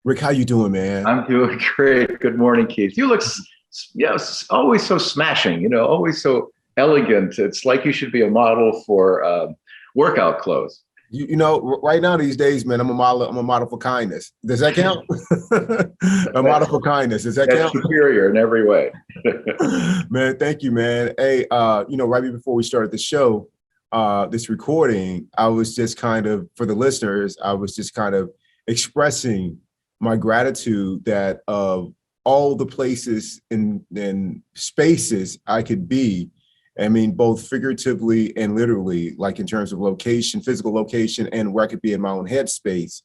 Rick, how you doing, man? I'm doing great. Good morning, Keith. You look, always so smashing. Always so elegant. It's like you should be a model for workout clothes. Right now these days, man, I'm a model. I'm a model for kindness. Does that count? A model That's for kindness. Does that that's count? superior in every way. Man, thank you, man. Hey, right before we started the show, this recording, I was just kind of, for the listeners, I was just kind of expressing my gratitude that of all the places and spaces I could be. I mean, both figuratively and literally, like in terms of location, physical location, and where I could be in my own headspace,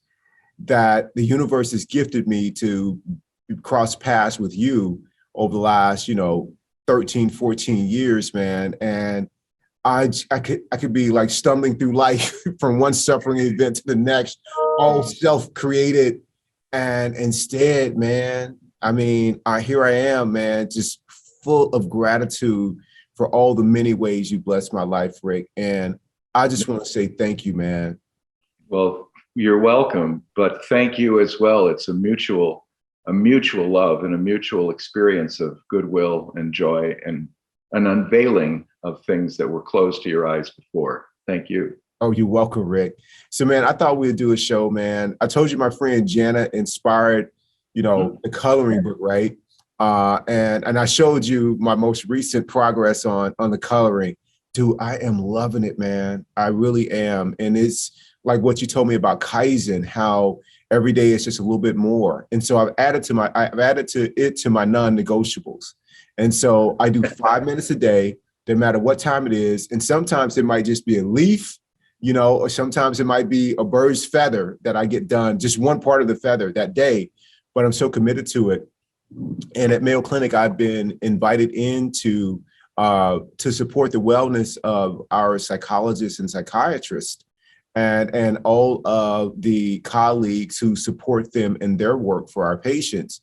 that the universe has gifted me to cross paths with you over the last, 13, 14 years, man. And I could be like stumbling through life from one suffering event to the next, all self-created. And instead, man, I mean, here I am, man, just full of gratitude for all the many ways you blessed my life, Rick. And I just want to say thank you, man. Well, you're welcome, but thank you as well. It's a mutual love and a mutual experience of goodwill and joy and an unveiling of things that were closed to your eyes before. Thank you. Oh, you're welcome, Rick. So, man, I thought we'd do a show, man. I told you my friend Janna inspired, the coloring book, right? And I showed you my most recent progress on the coloring. Dude, I am loving it, man. I really am. And it's like what you told me about Kaizen, how every day it's just a little bit more. And so I've added to my non-negotiables. And so I do 5 minutes a day, no matter what time it is. And sometimes it might just be a leaf, or sometimes it might be a bird's feather that I get done, just one part of the feather that day, but I'm so committed to it. And at Mayo Clinic, I've been invited in to support the wellness of our psychologists and psychiatrists and all of the colleagues who support them in their work for our patients.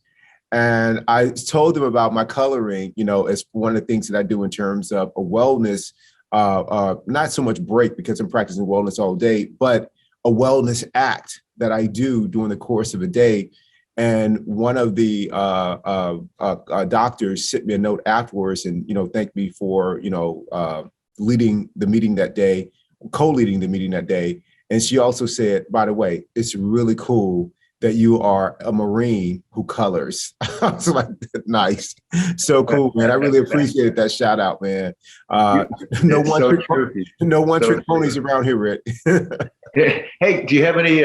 And I told them about my coloring, as one of the things that I do in terms of a wellness, not so much break because I'm practicing wellness all day, but a wellness act that I do during the course of a day. And one of the doctors sent me a note afterwards and, thanked me for, leading the meeting that day, co-leading the meeting that day. And she also said, by the way, it's really cool that you are a Marine who colors. I was like, nice. So cool, man. I really appreciated that shout out, man. No It's one so trick, true. no one So trick ponies around here, Rick. Hey, do you have any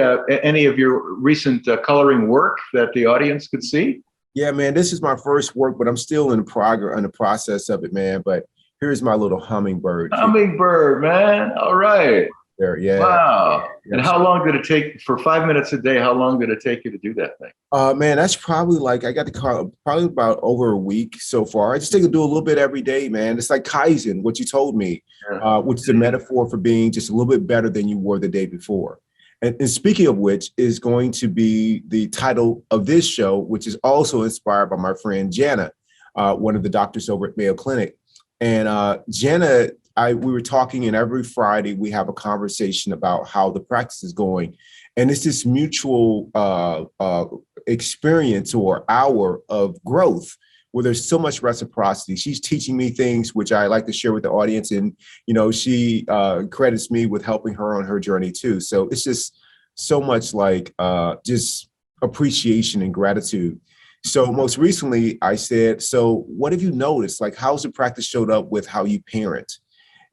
of your recent coloring work that the audience could see? Yeah, man, this is my first work, but I'm still in the process of it, man. But here's my little hummingbird. Hummingbird, man. All right. There, yeah. Wow. Yeah. And how long did it take for 5 minutes a day? How long did it take you to do that thing? Man, that's probably like I got the car probably about over a week so far. I just take to do a little bit every day, man. It's like Kaizen, what you told me, Yeah. which is a metaphor for being just a little bit better than you were the day before. And speaking of which is going to be the title of this show, which is also inspired by my friend Janna, one of the doctors over at Mayo Clinic. And Janna, we were talking, and every Friday we have a conversation about how the practice is going. And it's this mutual experience or hour of growth where there's so much reciprocity. She's teaching me things which I like to share with the audience. And, she credits me with helping her on her journey too. So it's just so much like just appreciation and gratitude. So most recently I said, so what have you noticed? Like, how's the practice showed up with how you parent?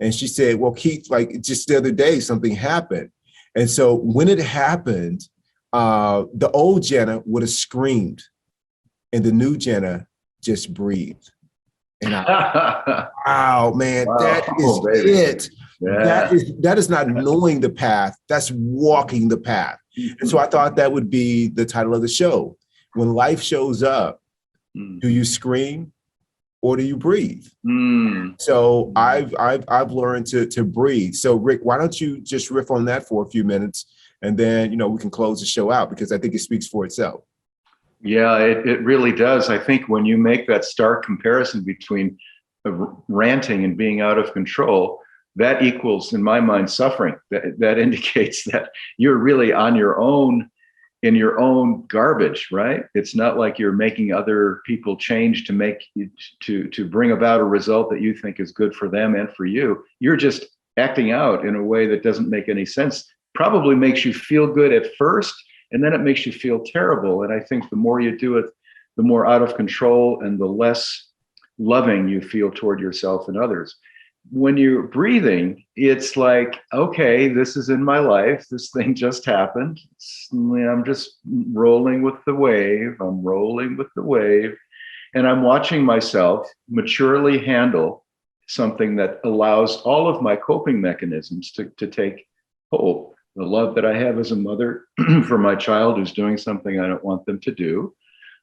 And she said, well, Keith, like just the other day, something happened. And so when it happened, the old Janna would have screamed and the new Janna just breathed. And wow, man, Wow, that is baby. it. Yeah. That is not knowing the path. That's walking the path. And so I thought that would be the title of the show. When life shows up, do you scream or do you breathe? So I've learned to breathe. So Rick, why don't you just riff on that for a few minutes, and then we can close the show out because I think it speaks for itself. Yeah, it really does. I think when you make that stark comparison between ranting and being out of control, that equals, in my mind, suffering. That indicates that you're really on your own in your own garbage, right? It's not like you're making other people change to make to bring about a result that you think is good for them and for you. You're just acting out in a way that doesn't make any sense. Probably makes you feel good at first, and then it makes you feel terrible. And I think the more you do it, the more out of control and the less loving you feel toward yourself and others. When you're breathing, it's like, okay, this is in my life. This thing just happened. I'm just rolling with the wave. I'm rolling with the wave. And I'm watching myself maturely handle something that allows all of my coping mechanisms to take hold. The love that I have as a mother for my child who's doing something I don't want them to do.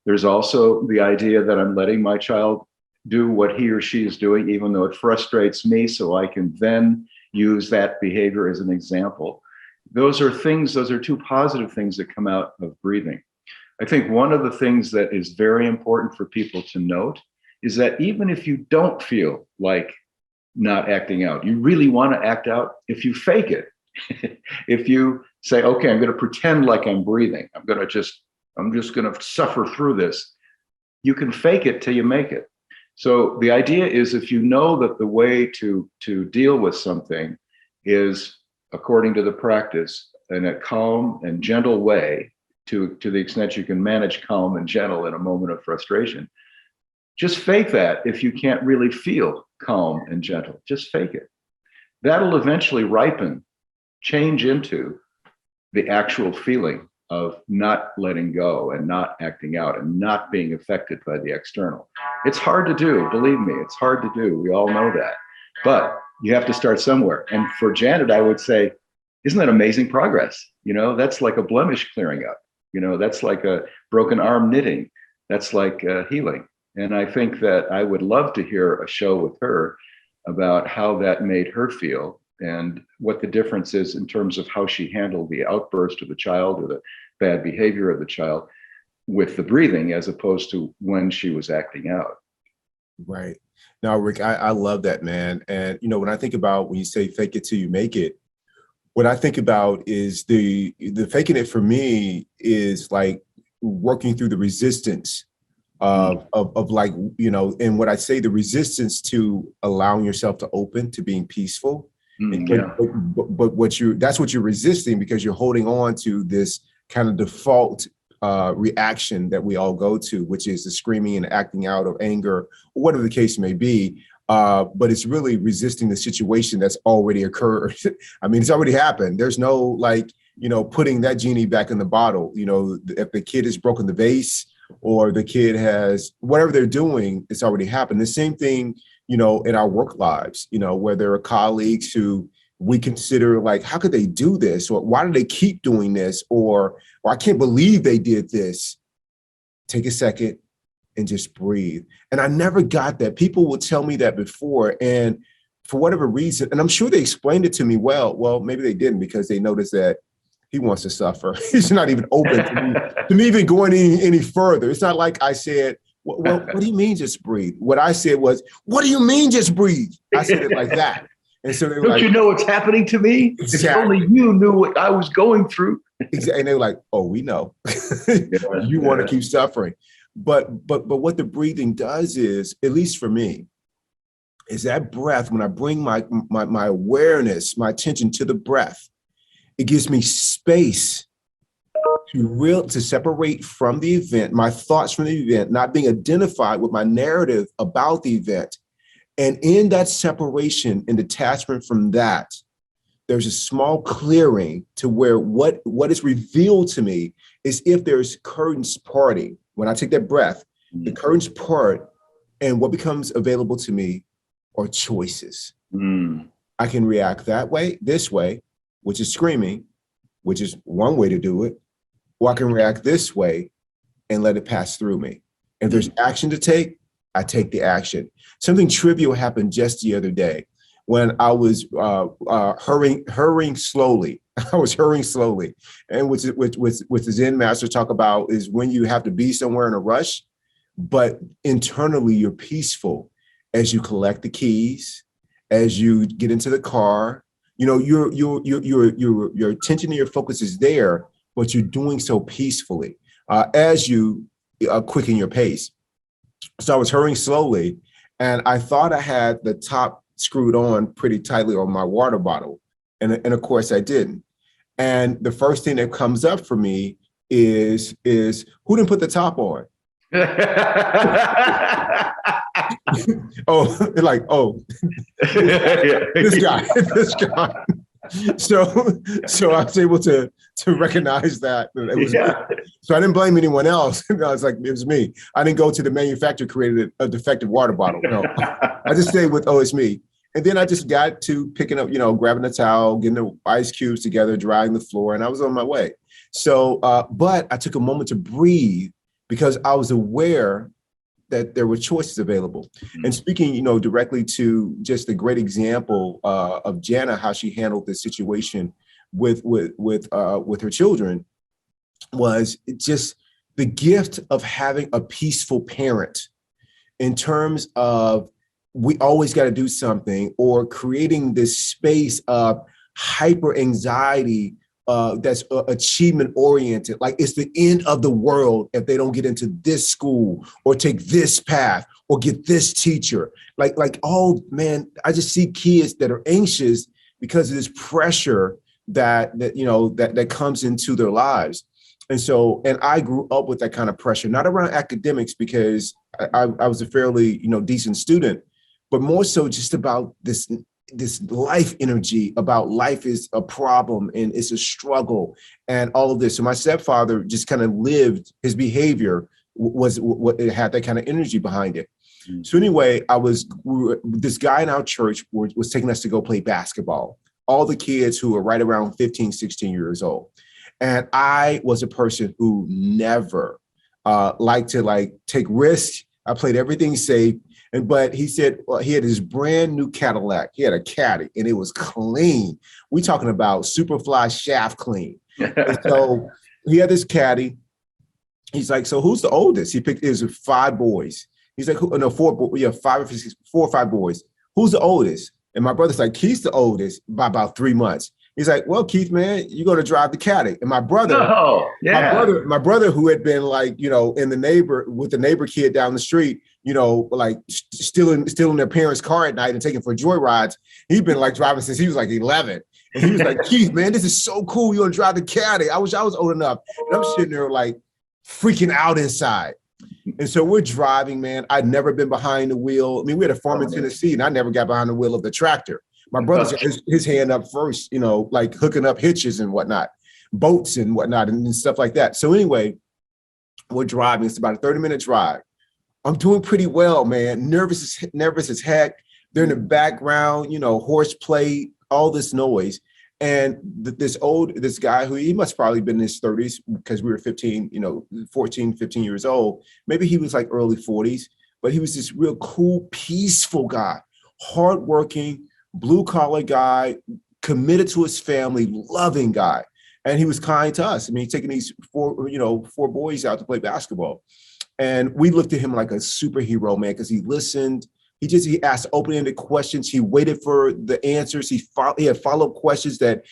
There's also the idea that I'm letting my child do what he or she is doing, even though it frustrates me, so I can then use that behavior as an example. Those are two positive things that come out of breathing. I think one of the things that is very important for people to note is that even if you don't feel like not acting out, you really want to act out, if you fake it, if you say, okay, I'm going to pretend like I'm breathing, I'm just going to suffer through this, you can fake it till you make it. So the idea is, if you know that the way to deal with something is, according to the practice, in a calm and gentle way, to the extent you can manage calm and gentle in a moment of frustration, just fake that. If you can't really feel calm and gentle, just fake it. That'll eventually ripen, change into the actual feeling of not letting go and not acting out and not being affected by the external. It's hard to do, believe me, it's hard to do. We all know that. But you have to start somewhere. And for Janet, I would say, isn't that amazing progress? That's like a blemish clearing up. That's like a broken arm knitting. That's like healing. And I think that I would love to hear a show with her about how that made her feel and what the difference is in terms of how she handled the outburst of the child or the bad behavior of the child with the breathing, as opposed to when she was acting out. Right. Now, Rick, I love that, man. And, when I think about when you say fake it till you make it, what I think about is the faking it for me is like working through the resistance of like, and what I say, the resistance to allowing yourself to open, to being peaceful. But that's what you're resisting, because you're holding on to this kind of default reaction that we all go to, which is the screaming and acting out of anger, or whatever the case may be. But it's really resisting the situation that's already occurred. I mean, it's already happened. There's no putting that genie back in the bottle. If the kid has broken the vase or the kid has whatever they're doing, it's already happened. The same thing, in our work lives, where there are colleagues who we consider like, how could they do this? Or why do they keep doing this? Or I can't believe they did this. Take a second and just breathe. And I never got that. People would tell me that before. And for whatever reason, and I'm sure they explained it to me well, maybe they didn't, because they noticed that he wants to suffer. He's not even open to me even going any further. It's not like I said, well, what do you mean just breathe? What I said was, what do you mean just breathe? I said it like that. And so they were Don't you know what's happening to me? Exactly. If only you knew what I was going through. Exactly. And they were like, oh, we know. You want to keep suffering. But what the breathing does is, at least for me, is that breath, when I bring my awareness, my attention to the breath, it gives me space to separate from the event, my thoughts from the event, not being identified with my narrative about the event. And in that separation and detachment from that, there's a small clearing to where what is revealed to me is, if there's curtains parting, when I take that breath, the curtains part, and what becomes available to me are choices. I can react that way, this way, which is screaming, which is one way to do it, or I can react this way and let it pass through me. If there's action to take, I take the action. Something trivial happened just the other day when I was hurrying slowly. I was hurrying slowly. And which the Zen master talk about is when you have to be somewhere in a rush, but internally you're peaceful as you collect the keys, as you get into the car. Your attention and your focus is there, but you're doing so peacefully as you quicken your pace. So I was hurrying slowly, and I thought I had the top screwed on pretty tightly on my water bottle. And of course I didn't. And the first thing that comes up for me is who didn't put the top on? Oh, like, oh, this guy, this guy. So I was able to recognize that it was me. So I didn't blame anyone else. I was like, it was me. I didn't go to the manufacturer created a defective water bottle. No, I just stayed with, oh, it's me. And then I just got to picking up, grabbing a towel, getting the ice cubes together, drying the floor, and I was on my way. So, but I took a moment to breathe because I was aware that there were choices available. Mm-hmm. And speaking, directly to just a great example of Janna, how she handled this situation with her children, was just the gift of having a peaceful parent in terms of we always got to do something, or creating this space of hyper anxiety that's achievement oriented. Like it's the end of the world if they don't get into this school or take this path or get this teacher. Oh man, I just see kids that are anxious because of this pressure that comes into their lives. And so, and I grew up with that kind of pressure, not around academics because I was a fairly, decent student, but more so just about this life energy about life is a problem and it's a struggle and all of this. So my stepfather just kind of lived, his behavior was what it had that kind of energy behind it. Mm-hmm. So anyway, this guy in our church was taking us to go play basketball. All the kids who were right around 15, 16 years old. And I was a person who never liked to take risks. I played everything safe. But he said he had his brand new Cadillac. He had a Caddy and it was clean. We talking about Superfly shaft clean. And so he had this Caddy. He's like, so who's the oldest? He picked, it was 5 boys. He's like, no, 4, yeah, 5 or 5 boys. Who's the oldest? And my brother's like, Keith's the oldest by about 3 months. He's like, well, Keith, man, you're going to drive the Caddy. And my brother, my brother who had been in with the neighbor kid down the street, stealing their parents' car at night and taking for joyrides. He'd been driving since he was 11. And he was like, Keith, man, this is so cool. You're going to drive the Caddy. I wish I was old enough. And I'm sitting there freaking out inside. And so we're driving, man. I'd never been behind the wheel. I mean, we had a farm in Tennessee and I never got behind the wheel of the tractor. My brother's got his hand up first, hooking up hitches and whatnot, boats and whatnot and stuff like that. So anyway, we're driving. It's about a 30-minute drive. I'm doing pretty well, man. Nervous as heck. They're in the background, horseplay, all this noise. And this guy who he must probably been in his 30s because we were 14, 15 years old. Maybe he was early 40s, but he was this real cool, peaceful guy, hardworking, blue-collar guy, committed to his family, loving guy. And he was kind to us. I mean, taking these 4 boys out to play basketball. And we looked at him like a superhero, man, because he listened. He asked open-ended questions. He waited for the answers. He had follow-up questions that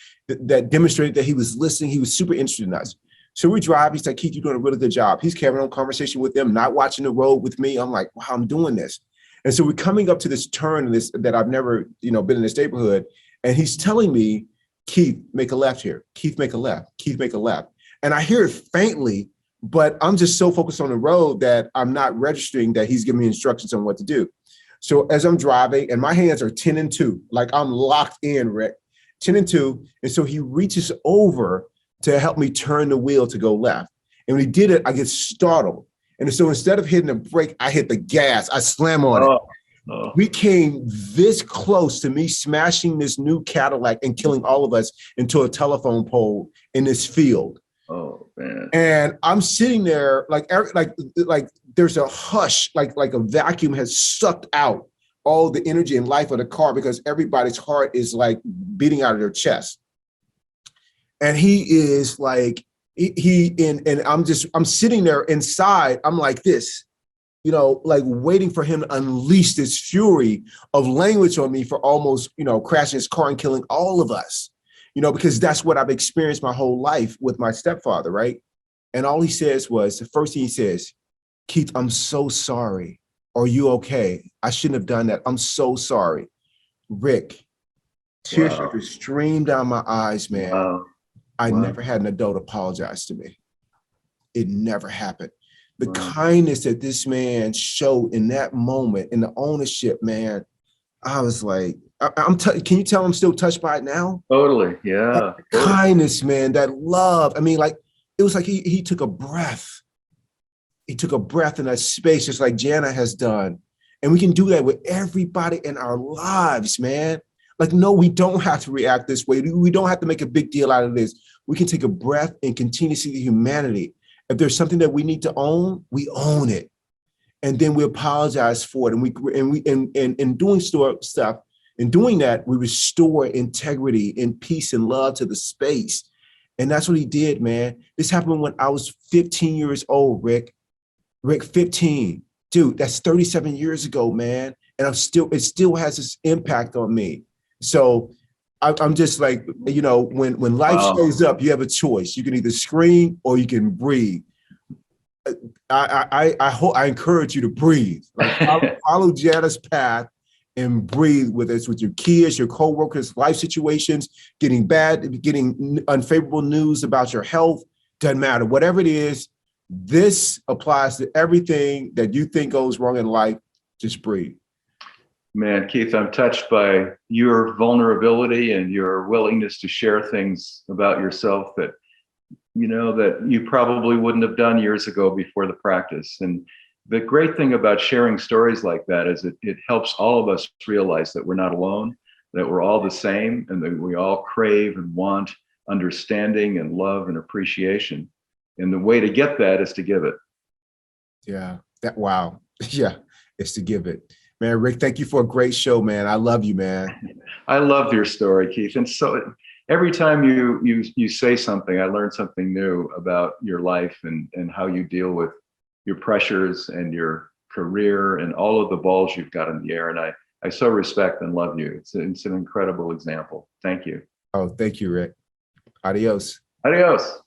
demonstrated that he was listening. He was super interested in us. So we drive. He's like, Keith, you're doing a really good job. He's carrying on conversation with them, not watching the road with me. I'm like, wow, I'm doing this. And so we're coming up to this turn that I've never, been in this neighborhood. And he's telling me, Keith, make a left here. Keith, make a left. Keith, make a left. And I hear it faintly, but I'm just so focused on the road that I'm not registering that he's giving me instructions on what to do. So as I'm driving and my hands are 10 and 2, I'm locked in, Rick, 10 and 2. And so he reaches over to help me turn the wheel to go left. And when he did it, I get startled. And so instead of hitting the brake, I hit the gas. I slam on it. Oh. We came this close to me smashing this new Cadillac and killing all of us into a telephone pole in this field. Oh man! And I'm sitting there like there's a hush, like a vacuum has sucked out all the energy and life of the car because everybody's heart is beating out of their chest. And he is and I'm sitting there inside. I'm like this, waiting for him to unleash this fury of language on me for almost, crashing his car and killing all of us. because that's what I've experienced my whole life with my stepfather, right? And all he says was, the first thing he says, Keith, I'm so sorry. Are you okay? I shouldn't have done that. I'm so sorry. Rick, tears Wow. started to stream down my eyes, man. Wow. I Wow. never had an adult apologize to me. It never happened. The Wow. kindness that this man showed in that moment, in the ownership, man, I was like, can you tell I'm still touched by it now? Totally. Yeah. Totally. Kindness, man, that love. I mean, like, it was like he took a breath. He took a breath in that space, just like Janna has done. And we can do that with everybody in our lives, man. Like, no, we don't have to react this way. We don't have to make a big deal out of this. We can take a breath and continue to see the humanity. If there's something that we need to own, we own it. And then we apologize for it. And doing stuff, in doing that, we restore integrity and peace and love to the space. And that's what he did, man. This happened when I was 15 years old, Rick. Rick, 15. Dude, that's 37 years ago, man. And it still has this impact on me. So I'm just like, when life shows up, you have a choice. You can either scream or you can breathe. I encourage you to breathe. Like, follow Janna's path and breathe with your kids, your coworkers, life situations, getting unfavorable news about your health. Doesn't matter. Whatever it is, this applies to everything that you think goes wrong in life. Just breathe. Man, Keith, I'm touched by your vulnerability and your willingness to share things about yourself that you probably wouldn't have done years ago before the practice. And the great thing about sharing stories like that is it helps all of us realize that we're not alone, that we're all the same, and that we all crave and want understanding and love and appreciation. And the way to get that is to give it. Yeah. Wow. Yeah. It's to give it. Man, Rick, thank you for a great show, man. I love you, man. I love your story, Keith. And so every time you say something, I learn something new about your life and how you deal with your pressures and your career and all of the balls you've got in the air. And I so respect and love you. It's an incredible example. Thank you. Oh, thank you, Rick. Adios. Adios.